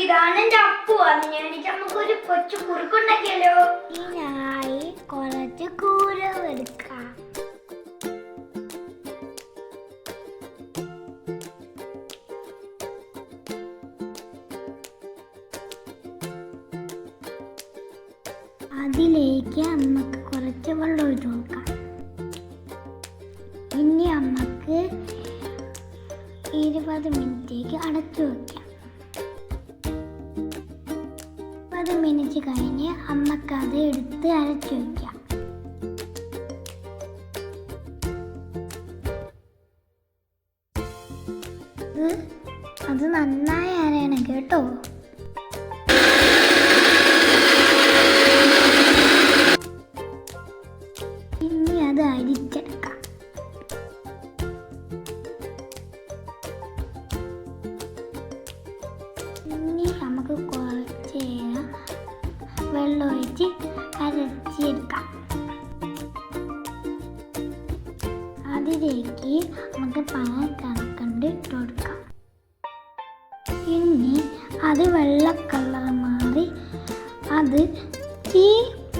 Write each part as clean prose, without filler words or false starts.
ഇതാണ് എന്റെ അപ്പു. എനിക്ക് നമുക്കൊരു കൊച്ചു കുറുക്കുണ്ടാക്കിയല്ലോ. ഇതിനായി കുറച്ച് കൂര എടുക്കാം. അതിലേക്ക് നമുക്ക് കുറച്ച് വെള്ളം ഒഴിച്ചു കൊടുക്കാം. ഇനി നമുക്ക് 20 മിനിറ്റേക്ക് അടച്ചു വയ്ക്കാം. 20 മിനിറ്റ് കഴിഞ്ഞ് അമ്മക്കത് എടുത്ത് അരച്ചു വയ്ക്കാം. അത് നന്നായി അരയണം കേട്ടോ. ഇനി അത് അരിച്ചെടുക്കാം. ഇനി നമുക്ക് കുറച്ച് വെള്ളം ഒഴിച്ച് അരച്ചെടുക്കാം. അതിലേക്ക് നമുക്ക് പഴം കണക്കണ്ട് ഇട്ട് കൊടുക്കാം. ഇനി അത് വെള്ള കളർ മാറി അത് ഈ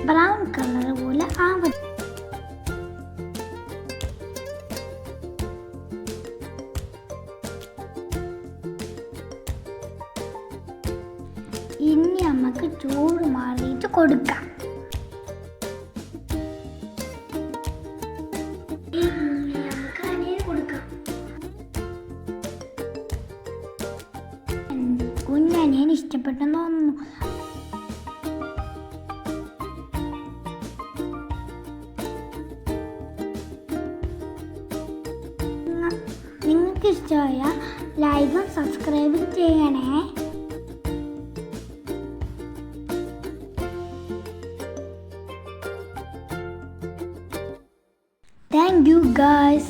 ബ്രൗൺ കളർ പോലെ ആവട്ടെ. ഇനി നമുക്ക് ചൂട് മാറിയിട്ട് കൊടുക്കാം. കുഞ്ഞനിയൻ ഇഷ്ടപ്പെട്ടെന്ന് തോന്നുന്നു. നിങ്ങൾക്ക് ഇഷ്ടമായ ലൈക്കും സബ്സ്ക്രൈബും ചെയ്യണേ. Thank you guys.